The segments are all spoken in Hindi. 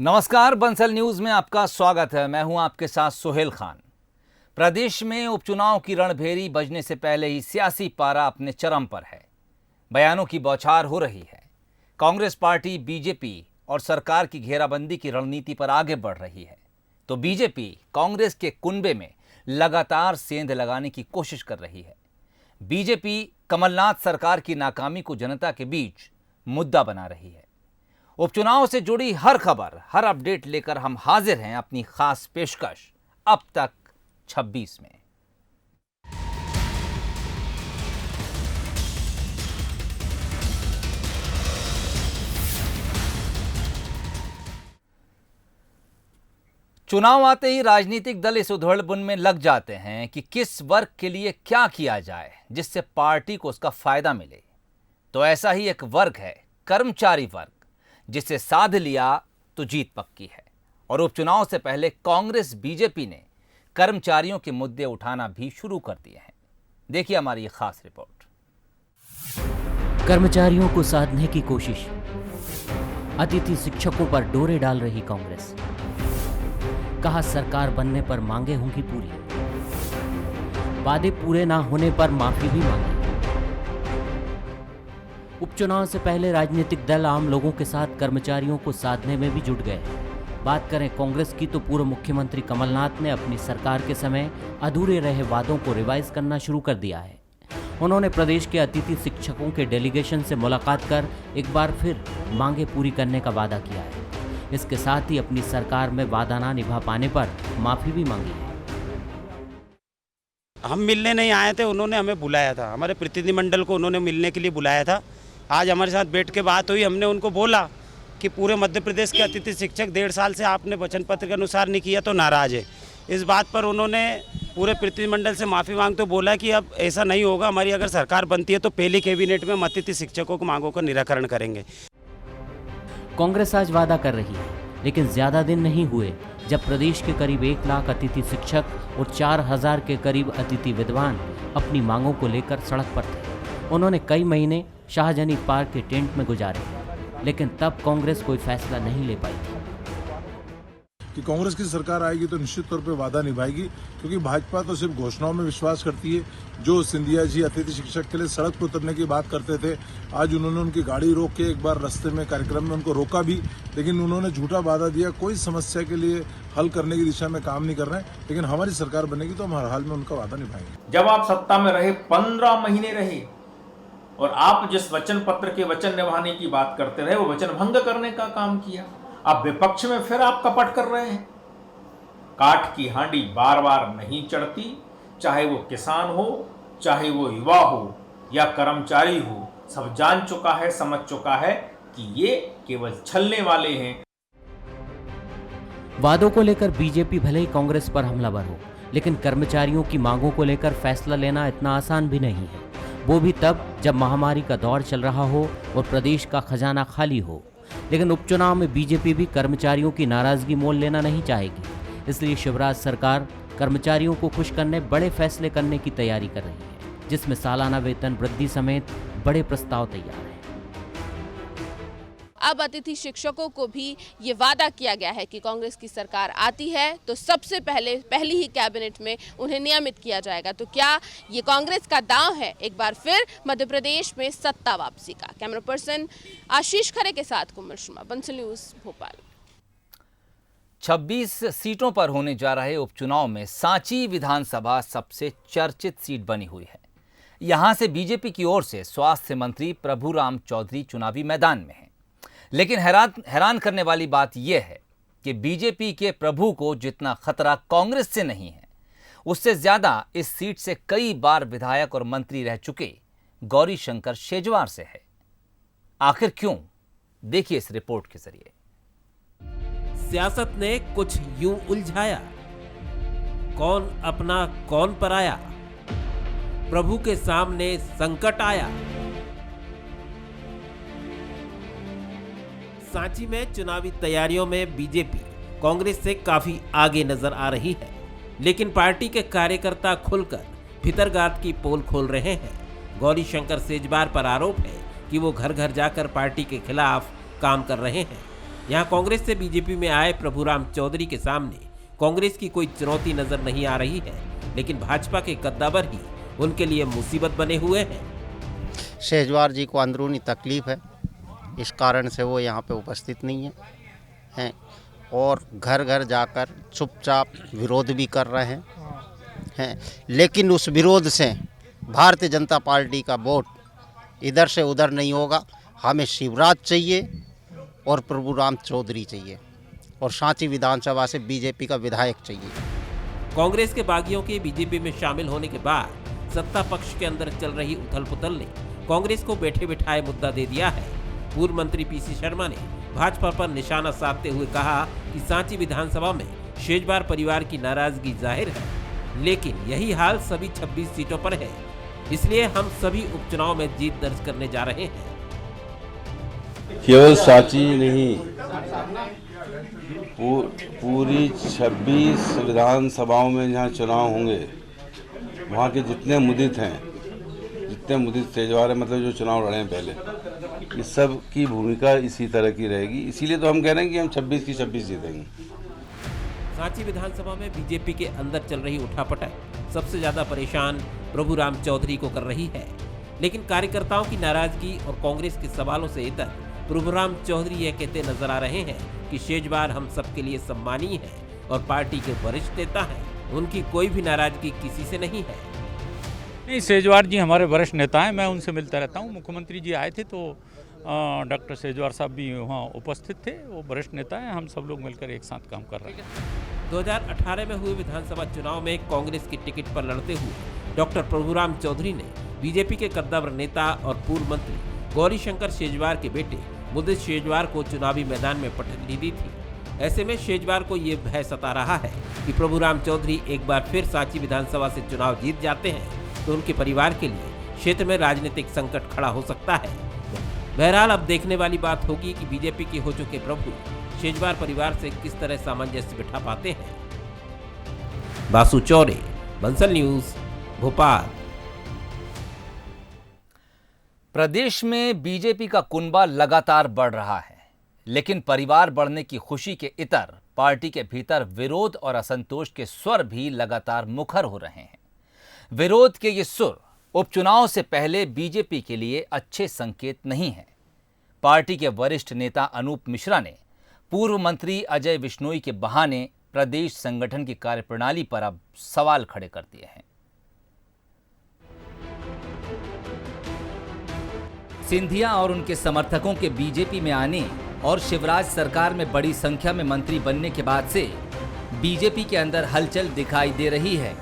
नमस्कार, बंसल न्यूज में आपका स्वागत है। मैं हूं आपके साथ सोहेल खान। प्रदेश में उपचुनाव की रणभेरी बजने से पहले ही सियासी पारा अपने चरम पर है। बयानों की बौछार हो रही है। कांग्रेस पार्टी बीजेपी और सरकार की घेराबंदी की रणनीति पर आगे बढ़ रही है, तो बीजेपी कांग्रेस के कुनबे में लगातार सेंध लगाने की कोशिश कर रही है। बीजेपी कमलनाथ सरकार की नाकामी को जनता के बीच मुद्दा बना रही है। उपचुनाव से जुड़ी हर खबर, हर अपडेट लेकर हम हाजिर हैं अपनी खास पेशकश अब तक 26 में। चुनाव आते ही राजनीतिक दल इस उधेड़बुन में लग जाते हैं कि किस वर्ग के लिए क्या किया जाए जिससे पार्टी को उसका फायदा मिले। तो ऐसा ही एक वर्ग है कर्मचारी वर्ग, जिसे साध लिया तो जीत पक्की है। और उपचुनाव से पहले कांग्रेस बीजेपी ने कर्मचारियों के मुद्दे उठाना भी शुरू कर दिए हैं। देखिए हमारी ये खास रिपोर्ट। कर्मचारियों को साधने की कोशिश, अतिथि शिक्षकों पर डोरे डाल रही कांग्रेस। कहा सरकार बनने पर मांगे होंगी पूरी, वादे पूरे ना होने पर माफी भी मांगी। उपचुनाव से पहले राजनीतिक दल आम लोगों के साथ कर्मचारियों को साधने में भी जुट गए। बात करें कांग्रेस की तो पूर्व मुख्यमंत्री कमलनाथ ने अपनी सरकार के समय अधूरे रहे वादों को रिवाइज करना शुरू कर दिया है। उन्होंने प्रदेश के अतिथि शिक्षकों के डेलीगेशन से मुलाकात कर एक बार फिर मांगे पूरी करने का वादा किया है। इसके साथ ही अपनी सरकार में वादा ना निभा पाने पर माफी भी मांगी है। हम मिलने नहीं आए थे, उन्होंने हमें बुलाया था। हमारे प्रतिनिधिमंडल को उन्होंने मिलने के लिए बुलाया था। आज हमारे साथ बैठ के बात हुई। हमने उनको बोला कि पूरे मध्य प्रदेश के अतिथि शिक्षक 1.5 साल से आपने वचन पत्र के अनुसार नहीं किया तो नाराज है। इस बात पर उन्होंने पूरे प्रतिनिधिमंडल से माफ़ी मांगते बोला कि अब ऐसा नहीं होगा, हमारी अगर सरकार बनती है तो पहली कैबिनेट में हम अतिथि शिक्षकों की मांगों का निराकरण करेंगे। कांग्रेस आज वादा कर रही है, लेकिन ज्यादा दिन नहीं हुए जब प्रदेश के करीब 1 लाख अतिथि शिक्षक और 4,000 के करीब अतिथि विद्वान अपनी मांगों को लेकर सड़क पर थे। उन्होंने कई महीने शाहजनी पार्क के टेंट में गुजारे, लेकिन तब कांग्रेस कोई फैसला नहीं ले पाई थी। कि कांग्रेस की सरकार आएगी तो निश्चित तौर पे वादा निभाएगी, क्योंकि भाजपा तो सिर्फ घोषणाओं में विश्वास करती है। जो सिंधिया जी अतिथि शिक्षक के लिए सड़क पर उतरने की बात करते थे, आज उन्होंने उनकी गाड़ी रोक के एक बार रास्ते में कार्यक्रम में उनको रोका भी, लेकिन उन्होंने झूठा वादा दिया। कोई समस्या के लिए हल करने की दिशा में काम नहीं कर रहे हैं, लेकिन हमारी सरकार बनेगी तो हम हर हाल में उनका वादा निभाएंगे। जब आप सत्ता में रहे 15 महीने रहे और आप जिस वचन पत्र के वचन निभाने की बात करते रहे वो वचन भंग करने का काम किया। अब विपक्ष में फिर आप कपट कर रहे हैं। काठ की हांडी बार बार नहीं चढ़ती, चाहे वो किसान हो, चाहे वो युवा हो या कर्मचारी हो। सब जान चुका है, समझ चुका है कि ये केवल छलने वाले हैं। वादों को लेकर बीजेपी भले ही कांग्रेस पर हमलावर हो, लेकिन कर्मचारियों की मांगों को लेकर फैसला लेना इतना आसान भी नहीं है। वो भी तब जब महामारी का दौर चल रहा हो और प्रदेश का खजाना खाली हो। लेकिन उपचुनाव में बीजेपी भी कर्मचारियों की नाराजगी मोल लेना नहीं चाहेगी, इसलिए शिवराज सरकार कर्मचारियों को खुश करने बड़े फैसले करने की तैयारी कर रही है, जिसमें सालाना वेतन वृद्धि समेत बड़े प्रस्ताव तैयार हैं। अब अतिथि शिक्षकों को भी ये वादा किया गया है कि कांग्रेस की सरकार आती है तो सबसे पहली ही कैबिनेट में उन्हें नियमित किया जाएगा। तो क्या ये कांग्रेस का दांव है एक बार फिर मध्य प्रदेश में सत्ता वापसी का? कैमरा पर्सन आशीष खरे के साथ कुमार शर्मा, बंसल न्यूज, भोपाल। 26 सीटों पर होने जा रहे उपचुनाव में सांची विधानसभा सबसे चर्चित सीट बनी हुई है। यहां से बीजेपी की ओर से स्वास्थ्य मंत्री प्रभुराम चौधरी चुनावी मैदान में हैं। लेकिन हैरान करने वाली बात यह है कि बीजेपी के प्रभु को जितना खतरा कांग्रेस से नहीं है, उससे ज्यादा इस सीट से कई बार विधायक और मंत्री रह चुके गौरीशंकर शेजवार से है। आखिर क्यों? देखिए इस रिपोर्ट के जरिए। सियासत ने कुछ यूं उलझाया, कौन अपना कौन पराया, प्रभु के सामने संकट आया। सांची में चुनावी तैयारियों में बीजेपी कांग्रेस से काफी आगे नजर आ रही है, लेकिन पार्टी के कार्यकर्ता खुलकर भितरगात की पोल खोल रहे हैं। गौरीशंकर शेजवार पर आरोप है कि वो घर घर जाकर पार्टी के खिलाफ काम कर रहे हैं। यहाँ कांग्रेस से बीजेपी में आए प्रभुराम चौधरी के सामने कांग्रेस की कोई चुनौती नजर नहीं आ रही है, लेकिन भाजपा के कद्दावर ही उनके लिए मुसीबत बने हुए हैं। शेजवार जी को अंदरूनी तकलीफ है, इस कारण से वो यहाँ पे उपस्थित नहीं हैं और घर घर जाकर चुपचाप विरोध भी कर रहे हैं। लेकिन उस विरोध से भारतीय जनता पार्टी का वोट इधर से उधर नहीं होगा। हमें शिवराज चाहिए और प्रभुराम चौधरी चाहिए और सांची विधानसभा से बीजेपी का विधायक चाहिए। कांग्रेस के बागियों के बीजेपी में शामिल होने के बाद सत्ता पक्ष के अंदर चल रही उथल पुथल ने कांग्रेस को बैठे बिठाए मुद्दा दे दिया है। पूर्व मंत्री पीसी शर्मा ने भाजपा पर निशाना साधते हुए कहा कि सांची विधानसभा में शेजवार परिवार की नाराजगी जाहिर है, लेकिन यही हाल सभी 26 सीटों पर है, इसलिए हम सभी उपचुनाव में जीत दर्ज करने जा रहे हैं। केवल सांची नहीं, पूरी 26 विधानसभाओं में जहाँ चुनाव होंगे, वहाँ के जितने मुदित हैं, जितने मुदित सेजवार हैं, मतलब जो चुनाव लड़े हैं पहले, इस सब की भूमिका इसी तरह की रहेगी। इसीलिए तो हम कह रहे हैं कि हम 26 की 26 जीतेंगे। सांची विधानसभा में बीजेपी के अंदर चल रही उठापटक सबसे ज्यादा परेशान प्रभुराम चौधरी को कर रही है, लेकिन कार्यकर्ताओं की नाराजगी और कांग्रेस के सवालों से इतर प्रभुराम चौधरी यह कहते नजर आ रहे हैं कि शेजवार हम सबके लिए सम्मानीय है और पार्टी के वरिष्ठ नेता हैं, उनकी कोई भी नाराजगी किसी से नहीं है। नहीं, शेजवार जी हमारे वरिष्ठ नेता हैं, मैं उनसे मिलता रहता हूँ। मुख्यमंत्री जी आए थे तो डॉक्टर शेजवार साहब भी वहाँ उपस्थित थे। वो वरिष्ठ नेता हैं, हम सब लोग मिलकर एक साथ काम कर रहे हैं। 2018 में हुए विधानसभा चुनाव में कांग्रेस की टिकट पर लड़ते हुए डॉक्टर प्रभुराम चौधरी ने बीजेपी के कद्दावर नेता और पूर्व मंत्री गौरीशंकर शेजवार के बेटे मुदित शेजवार को चुनावी मैदान में पटखनी दी थी। ऐसे में शेजवार को ये भय सता रहा है कि प्रभुराम चौधरी एक बार फिर सांची विधानसभा से चुनाव जीत जाते हैं तो उनके परिवार के लिए क्षेत्र में राजनीतिक संकट खड़ा हो सकता है। बहरहाल अब देखने वाली बात होगी कि बीजेपी के हो चुके प्रभु शेजवार परिवार से किस तरह सामंजस्य बिठा पाते हैं। बासु चौरे, बंसल न्यूज, भोपाल। प्रदेश में बीजेपी का कुनबा लगातार बढ़ रहा है, लेकिन परिवार बढ़ने की खुशी के इतर पार्टी के भीतर विरोध और असंतोष के स्वर भी लगातार मुखर हो रहे हैं। विरोध के ये सुर उपचुनाव से पहले बीजेपी के लिए अच्छे संकेत नहीं है। पार्टी के वरिष्ठ नेता अनूप मिश्रा ने पूर्व मंत्री अजय बिश्नोई के बहाने प्रदेश संगठन की कार्यप्रणाली पर अब सवाल खड़े कर दिए हैं। सिंधिया और उनके समर्थकों के बीजेपी में आने और शिवराज सरकार में बड़ी संख्या में मंत्री बनने के बाद से बीजेपी के अंदर हलचल दिखाई दे रही है।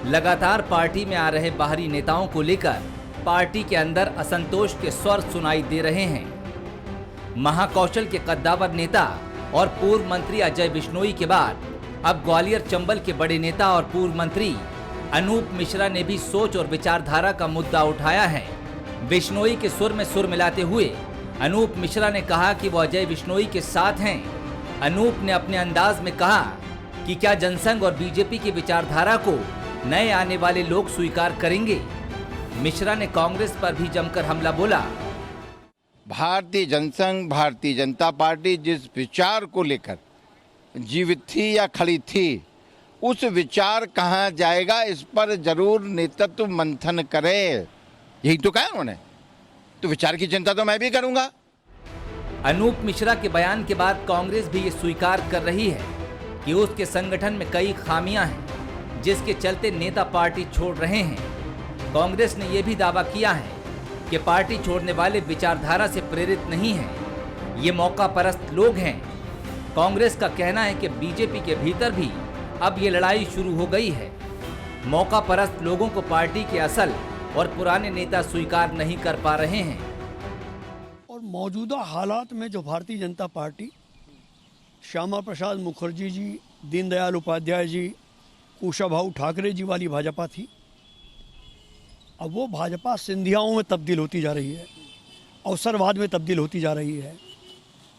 लगातार पार्टी में आ रहे बाहरी नेताओं को लेकर पार्टी के अंदर असंतोष के स्वर सुनाई दे रहे हैं। महाकौशल के कद्दावर नेता और पूर्व मंत्री अजय बिश्नोई के बाद अब ग्वालियर चंबल के बड़े नेता और पूर्व मंत्री अनूप मिश्रा ने भी सोच और विचारधारा का मुद्दा उठाया है। बिश्नोई के सुर में सुर मिलाते हुए अनूप मिश्रा ने कहा कि वो अजय बिश्नोई के साथ हैं। अनूप ने अपने अंदाज में कहा कि क्या जनसंघ और बीजेपी की विचारधारा को नए आने वाले लोग स्वीकार करेंगे। मिश्रा ने कांग्रेस पर भी जमकर हमला बोला। भारतीय जनसंघ, भारतीय जनता पार्टी जिस विचार को लेकर जीवित थी या खड़ी थी, उस विचार कहाँ जाएगा, इस पर जरूर नेतृत्व मंथन करे। यही तो कहा उन्होंने, तो विचार की चिंता तो मैं भी करूंगा। अनूप मिश्रा के बयान के बाद कांग्रेस भी ये स्वीकार कर रही है कि उसके संगठन में कई खामियां हैं, जिसके चलते नेता पार्टी छोड़ रहे हैं। कांग्रेस ने यह भी दावा किया है कि पार्टी छोड़ने वाले विचारधारा से प्रेरित नहीं है, ये मौका परस्त लोग हैं। कांग्रेस का कहना है कि बीजेपी के भीतर भी अब ये लड़ाई शुरू हो गई है। मौका परस्त लोगों को पार्टी के असल और पुराने नेता स्वीकार नहीं कर पा रहे हैं। और मौजूदा हालात में जो भारतीय जनता पार्टी श्यामा प्रसाद मुखर्जी जी, दीनदयाल उपाध्याय जी, कुशाभाऊ ठाकरे जी वाली भाजपा थी, अब वो भाजपा सिंधियाओं में तब्दील होती जा रही है, अवसरवाद में तब्दील होती जा रही है,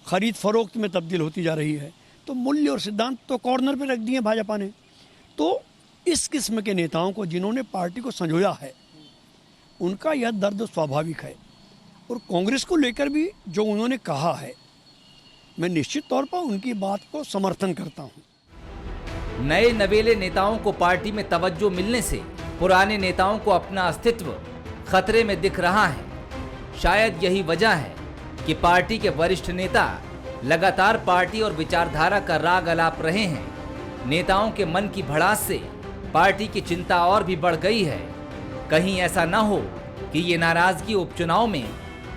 खरीद फरोख्त में तब्दील होती जा रही है। तो मूल्य और सिद्धांत तो कॉर्नर पे रख दिए भाजपा ने। तो इस किस्म के नेताओं को जिन्होंने पार्टी को संजोया है, उनका यह दर्द स्वाभाविक है। और कांग्रेस को लेकर भी जो उन्होंने कहा है मैं निश्चित तौर पर उनकी बात को समर्थन करता हूं। नए नवेले नेताओं को पार्टी में तवज्जो मिलने से पुराने नेताओं को अपना अस्तित्व खतरे में दिख रहा है। शायद यही वजह है कि पार्टी के वरिष्ठ नेता लगातार पार्टी और विचारधारा का राग अलाप रहे हैं। नेताओं के मन की भड़ास से पार्टी की चिंता और भी बढ़ गई है। कहीं ऐसा न हो कि ये नाराजगी उपचुनाव में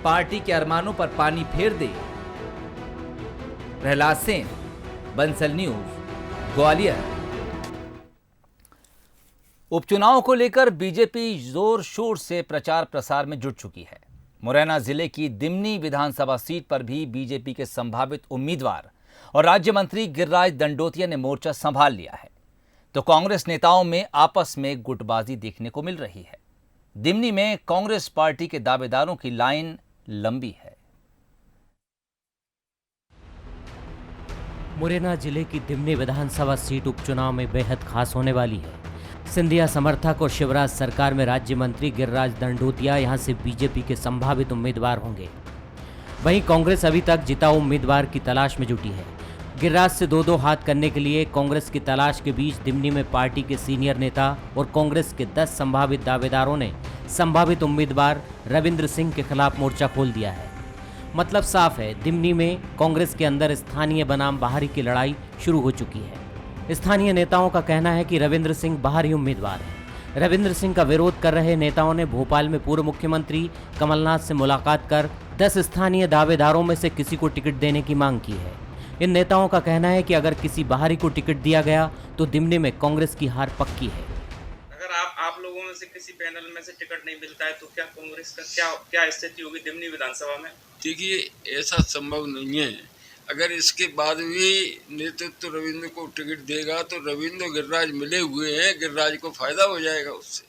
पार्टी के अरमानों पर पानी फेर दे। प्रहलाद सेन, बंसल न्यूज, ग्वालियर। उपचुनाव को लेकर बीजेपी जोर शोर से प्रचार प्रसार में जुट चुकी है। मुरैना जिले की दिमनी विधानसभा सीट पर भी बीजेपी के संभावित उम्मीदवार और राज्य मंत्री गिरिराज दंडोतिया ने मोर्चा संभाल लिया है, तो कांग्रेस नेताओं में आपस में गुटबाजी देखने को मिल रही है। दिमनी में कांग्रेस पार्टी के दावेदारों की लाइन लंबी है। मुरैना जिले की दिमनी विधानसभा सीट उपचुनाव में बेहद खास होने वाली है। सिंधिया समर्थक और शिवराज सरकार में राज्य मंत्री गिरिराज दंडोतिया यहां से बीजेपी के संभावित उम्मीदवार होंगे। वहीं कांग्रेस अभी तक जिताऊ उम्मीदवार की तलाश में जुटी है। गिरिराज से दो हाथ करने के लिए कांग्रेस की तलाश के बीच दिमनी में पार्टी के सीनियर नेता और कांग्रेस के 10 संभावित दावेदारों ने संभावित उम्मीदवार रविंद्र सिंह के खिलाफ मोर्चा खोल दिया है। मतलब साफ है, दिमनी में कांग्रेस के अंदर स्थानीय बनाम बाहरी की लड़ाई शुरू हो चुकी है। स्थानीय नेताओं का कहना है कि रविंद्र सिंह बाहरी उम्मीदवार है। रविंद्र सिंह का विरोध कर रहे नेताओं ने भोपाल में पूर्व मुख्यमंत्री कमलनाथ से मुलाकात कर 10 स्थानीय दावेदारों में से किसी को टिकट देने की मांग की है। इन नेताओं का कहना है कि अगर किसी बाहरी को टिकट दिया गया तो दिमनी में कांग्रेस की हार पक्की है। अगर आप लोगों में से किसी पैनल में से टिकट नहीं मिलता है तो क्या कांग्रेस का क्या स्थिति होगी दिमनी विधानसभा में? देखिए, ऐसा संभव नहीं है। अगर इसके बाद भी नेतृत्व रविंद्र को टिकट देगा तो रविंद्र गिरिराज मिले हुए हैं, गिरिराज को फायदा हो जाएगा उससे।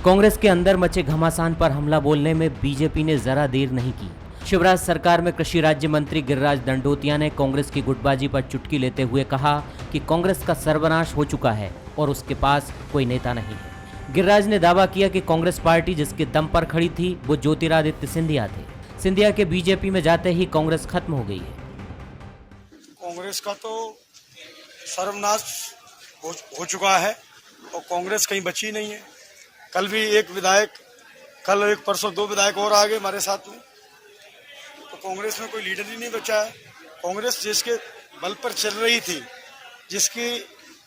कांग्रेस के अंदर मचे घमासान पर हमला बोलने में बीजेपी ने जरा देर नहीं की। शिवराज सरकार में कृषि राज्य मंत्री गिरिराज दंडोतिया ने कांग्रेस की गुटबाजी पर चुटकी लेते हुए कहा कि कांग्रेस का सर्वनाश हो चुका है और उसके पास कोई नेता नहीं है। गिरिराज ने दावा किया कि कांग्रेस पार्टी जिसके दम पर खड़ी थी वो ज्योतिरादित्य सिंधिया थे। सिंधिया के बीजेपी में जाते ही कांग्रेस खत्म हो गई है। कांग्रेस का तो सर्वनाश हो चुका है और कांग्रेस कहीं बची नहीं है। कल भी एक विधायक, कल एक परसों 2 विधायक और आ गए हमारे साथ में, तो कांग्रेस में कोई लीडर ही नहीं बचा है। कांग्रेस जिसके बल पर चल रही थी, जिसकी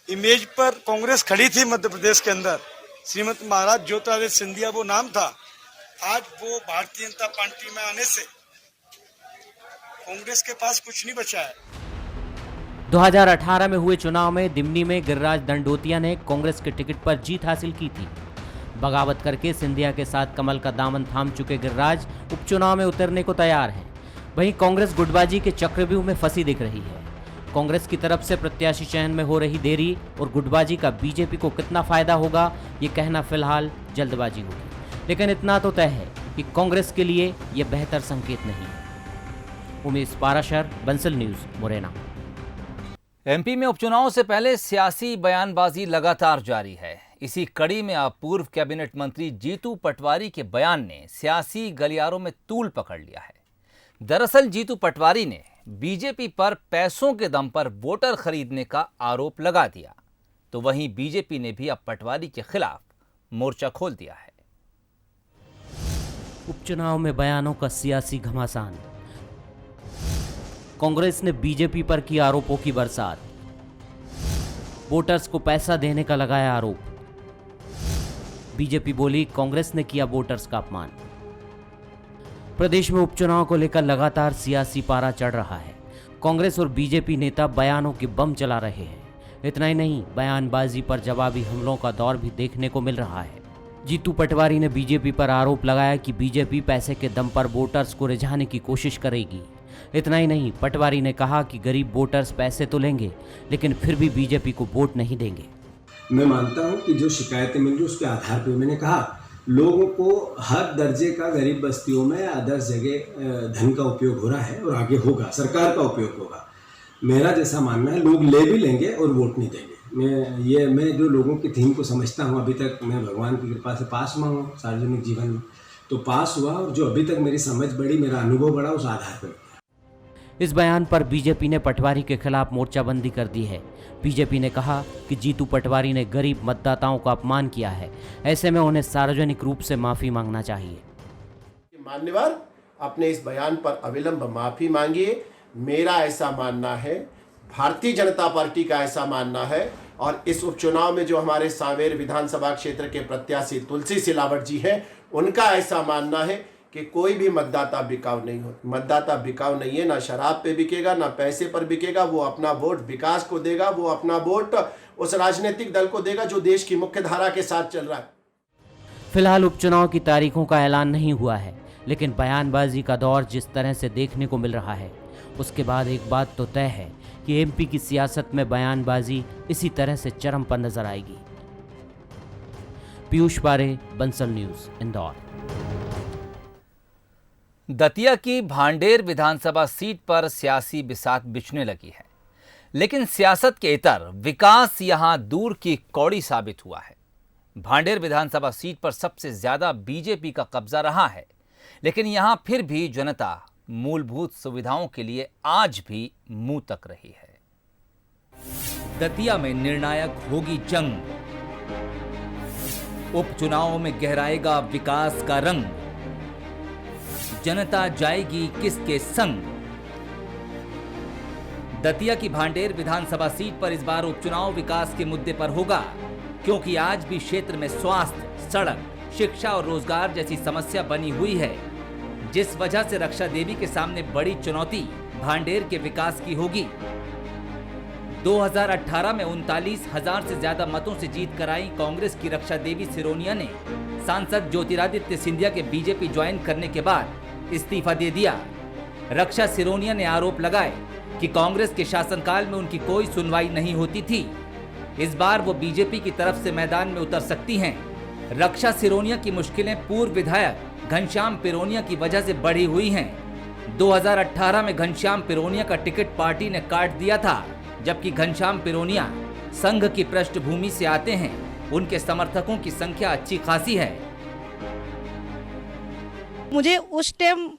इमेज पर कांग्रेस खड़ी थी मध्य प्रदेश के अंदर, श्रीमती महाराज ज्योतिरादित्य सिंधिया वो नाम था, आज वो भारतीय जनता पार्टी में आने से कांग्रेस के पास कुछ नहीं बचा है। 2018 में हुए चुनाव में दिमनी में गिरिराज दंडोतिया ने कांग्रेस के टिकट पर जीत हासिल की थी। बगावत करके सिंधिया के साथ कमल का दामन थाम चुके गिरिराज उपचुनाव में उतरने को तैयार हैं। वहीं कांग्रेस गुटबाजी के चक्रव्यूह में फंसी दिख रही है। कांग्रेस की तरफ से प्रत्याशी चयन में हो रही देरी और गुटबाजी का बीजेपी को कितना फायदा होगा, ये कहना फिलहाल जल्दबाजी होगी। लेकिन इतना तो तय है कि कांग्रेस के लिए यह बेहतर संकेत नहीं है। उमेश पाराशर, बंसल न्यूज, मुरैना। एमपी में उपचुनाव से पहले सियासी बयानबाजी लगातार जारी है। इसी कड़ी में अब पूर्व कैबिनेट मंत्री जीतू पटवारी के बयान ने सियासी गलियारों में तूल पकड़ लिया है। दरअसल जीतू पटवारी ने बीजेपी पर पैसों के दम पर वोटर खरीदने का आरोप लगा दिया, तो वहीं बीजेपी ने भी अब पटवारी के खिलाफ मोर्चा खोल दिया है। उपचुनाव में बयानों का सियासी घमासान। कांग्रेस ने बीजेपी पर की आरोपों की बरसात। वोटर्स को पैसा देने का लगाया आरोप। बीजेपी बोली कांग्रेस ने किया वोटर्स का अपमान। प्रदेश में उपचुनाव को लेकर लगातार सियासी पारा चढ़ रहा है। कांग्रेस और बीजेपी नेता बयानों के बम चला रहे हैं। इतना ही नहीं, बयानबाजी पर जवाबी हमलों का दौर भी देखने को मिल रहा है। जीतू पटवारी ने बीजेपी पर आरोप लगाया कि बीजेपी पैसे के दम पर वोटर्स को रिझाने की कोशिश करेगी। इतना ही नहीं, पटवारी ने कहा कि गरीब वोटर्स पैसे तो लेंगे लेकिन फिर भी बीजेपी को वोट नहीं देंगे। मैं मानता हूं कि जो शिकायतें मिल रही उसके आधार पर मैंने कहा लोगों को हर दर्जे का गरीब बस्तियों में आदर्श जगह धन का उपयोग हो रहा है और आगे होगा, सरकार का उपयोग होगा। मेरा जैसा मानना है लोग ले भी लेंगे और वोट नहीं देंगे। मैं जो लोगों की थीम को समझता हूँ, अभी तक मैं भगवान की कृपा से पास हुआ हूँ सार्वजनिक जीवन में, तो पास हुआ और जो अभी तक मेरी समझ बढ़ी, मेरा अनुभव बढ़ा, उस आधार पर। इस बयान पर बीजेपी ने पटवारी के खिलाफ मोर्चाबंदी कर दी है। बीजेपी ने कहा कि जीतू पटवारी ने गरीब मतदाताओं का अपमान किया है, ऐसे में उन्हें सार्वजनिक रूप से माफी मांगना चाहिए। मान्यवर अपने इस बयान पर अविलंब माफी मांगिए। मेरा ऐसा मानना है, भारतीय जनता पार्टी का ऐसा मानना है, और इस उपचुनाव में जो हमारे सांवेर विधानसभा क्षेत्र के प्रत्याशी तुलसी सिलावट जी हैं, उनका ऐसा मानना है कि कोई भी मतदाता बिकाऊ नहीं हो। मतदाता बिकाऊ नहीं है, ना शराब पे बिकेगा, ना पैसे पर बिकेगा। वो अपना वोट विकास को देगा, वो अपना वोट उस राजनीतिक दल को देगा जो देश की मुख्य धारा के साथ चल रहा है। फिलहाल उपचुनाव की तारीखों का ऐलान नहीं हुआ है, लेकिन बयानबाजी का दौर जिस तरह से देखने को मिल रहा है, उसके बाद एक बात तो तय है कि एमपी की सियासत में बयानबाजी इसी तरह से चरम पर नजर आएगी। पीयूष पारे, बंसल न्यूज, इंदौर। दतिया की भांडेर विधानसभा सीट पर सियासी बिसात बिछने लगी है, लेकिन सियासत के इतर विकास यहां दूर की कौड़ी साबित हुआ है। भांडेर विधानसभा सीट पर सबसे ज्यादा बीजेपी का कब्जा रहा है, लेकिन यहां फिर भी जनता मूलभूत सुविधाओं के लिए आज भी मुंह तक रही है। दतिया में निर्णायक होगी जंग, उपचुनाव में गहराएगा विकास का रंग, जनता जाएगी किसके संग। दतिया की भांडेर विधानसभा सीट पर इस बार उपचुनाव विकास के मुद्दे पर होगा, क्योंकि आज भी क्षेत्र में स्वास्थ्य, सड़क, शिक्षा और रोजगार जैसी समस्या बनी हुई है, जिस वजह से रक्षा देवी के सामने बड़ी चुनौती भांडेर के विकास की होगी। 2018 में 39,000 से ज्यादा मतों से जीत कर आई कांग्रेस की रक्षा देवी सिरोनिया ने सांसद ज्योतिरादित्य सिंधिया के बीजेपी ज्वाइन करने के बाद इस्तीफा दे दिया। रक्षा सिरोनिया ने आरोप लगाए कि कांग्रेस के शासनकाल में उनकी कोई सुनवाई नहीं होती थी। इस बार वो बीजेपी की तरफ से मैदान में उतर सकती हैं। रक्षा सिरोनिया की मुश्किलें पूर्व विधायक घनश्याम पिरोनिया की वजह से बढ़ी हुई हैं। 2018 में घनश्याम पिरोनिया का टिकट पार्टी ने काट दिया था, जबकि घनश्याम पिरोनिया संघ की पृष्ठभूमि से आते हैं। उनके समर्थकों की संख्या अच्छी खासी है। मुझे उस टाइम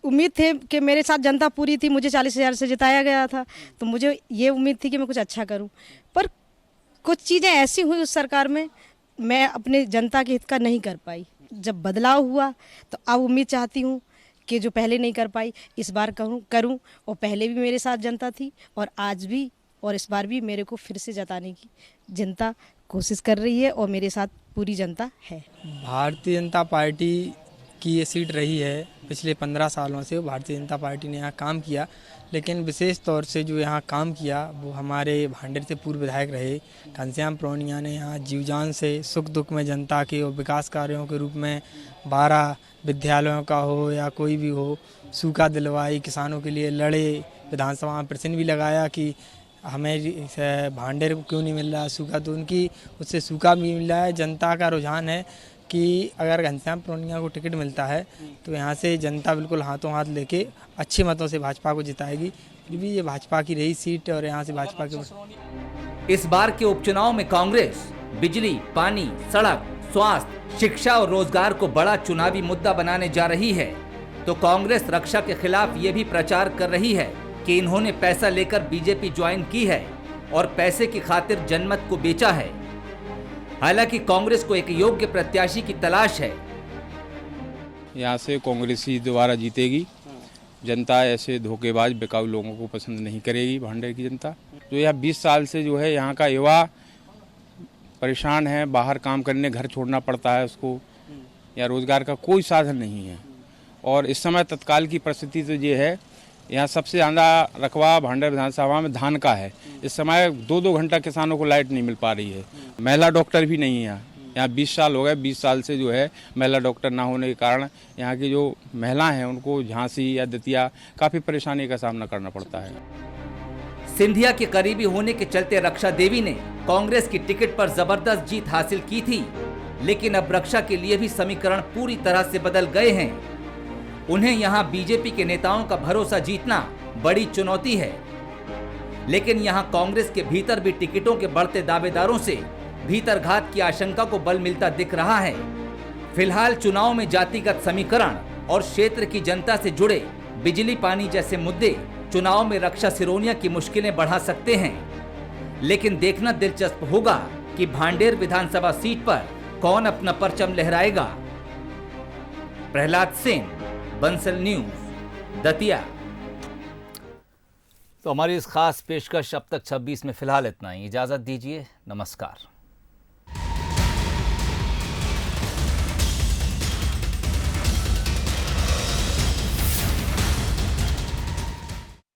उम्मीद थी कि मेरे साथ जनता पूरी थी, मुझे 40,000 से जिताया गया था, तो मुझे ये उम्मीद थी कि मैं कुछ अच्छा करूं, पर कुछ चीज़ें ऐसी हुई उस सरकार में, मैं अपने जनता के हित का नहीं कर पाई। जब बदलाव हुआ तो अब उम्मीद चाहती हूँ कि जो पहले नहीं कर पाई इस बार करूँ। और पहले भी मेरे साथ जनता थी और आज भी और इस बार भी मेरे को फिर से जताने की जनता कोशिश कर रही है और मेरे साथ पूरी जनता है। भारतीय जनता पार्टी की ये सीट रही है पिछले 15 सालों से। भारतीय जनता पार्टी ने यहाँ काम किया, लेकिन विशेष तौर से जो यहाँ काम किया वो हमारे भांडेर से पूर्व विधायक रहे घनश्याम पिरोनिया ने यहाँ जीव जान से सुख दुख में जनता के और विकास कार्यों के रूप में 12 विद्यालयों का हो या कोई भी हो, सूखा दिलवाई, किसानों के लिए लड़े, विधानसभा में प्रश्न भी लगाया कि हमें भांडेर को क्यों नहीं मिल रहा सूखा, तो उनकी उससे सूखा भी मिल रहा है। जनता का रुझान है कि अगर घनश्याम पिरोनिया को टिकट मिलता है तो यहाँ से जनता बिल्कुल हाथों हाथ लेके अच्छे मतों से भाजपा को जिताएगी। फिर भी ये भाजपा की रही सीट और यहाँ से भाजपा की। इस बार के उपचुनाव में कांग्रेस बिजली, पानी, सड़क, स्वास्थ्य, शिक्षा और रोजगार को बड़ा चुनावी मुद्दा बनाने जा रही है, तो कांग्रेस रक्षा के खिलाफ ये भी प्रचार कर रही है कि इन्होंने पैसा लेकर बीजेपी ज्वाइन की है और पैसे की खातिर जनमत को बेचा है। हालांकि कांग्रेस को एक योग्य प्रत्याशी की तलाश है। यहाँ से कांग्रेस ही दोबारा जीतेगी। जनता ऐसे धोखेबाज बिकाऊ लोगों को पसंद नहीं करेगी। भांडेर की जनता जो यहाँ 20 साल से जो है यहाँ का युवा परेशान है, बाहर काम करने घर छोड़ना पड़ता है उसको, या रोजगार का कोई साधन नहीं है। और इस समय तत्काल की परिस्थिति तो ये है, यहाँ सबसे ज़्यादा रकबा भांडेर विधानसभा में धान का है। इस समय 2-2 घंटा किसानों को लाइट नहीं मिल पा रही है। महिला डॉक्टर भी नहीं है यहाँ 20 साल हो गए। 20 साल से जो है महिला डॉक्टर ना होने के कारण यहाँ की जो महिलाएं हैं उनको झांसी या दतिया काफ़ी परेशानी का सामना करना पड़ता है। सिंधिया के करीबी होने के चलते रक्षा देवी ने कांग्रेस की टिकट पर जबरदस्त जीत हासिल की थी, लेकिन अब रक्षा के लिए भी समीकरण पूरी तरह से बदल गए हैं। उन्हें यहाँ बीजेपी के नेताओं का भरोसा जीतना बड़ी चुनौती है, लेकिन यहाँ कांग्रेस के भीतर भी टिकटों के बढ़ते दावेदारों से भीतरघात की आशंका को बल मिलता दिख रहा है। फिलहाल चुनाव में जातिगत समीकरण और क्षेत्र की जनता से जुड़े बिजली, पानी जैसे मुद्दे चुनाव में रक्षा सिरोनिया की मुश्किलें बढ़ा सकते हैं, लेकिन देखना दिलचस्प होगा कि भांडेर विधानसभा सीट पर कौन अपना परचम लहराएगा। प्रहलाद सेन, बंसल न्यूज, दतिया। तो हमारी इस खास पेशकश अब तक 26 में फिलहाल इतना ही। इजाजत दीजिए, नमस्कार।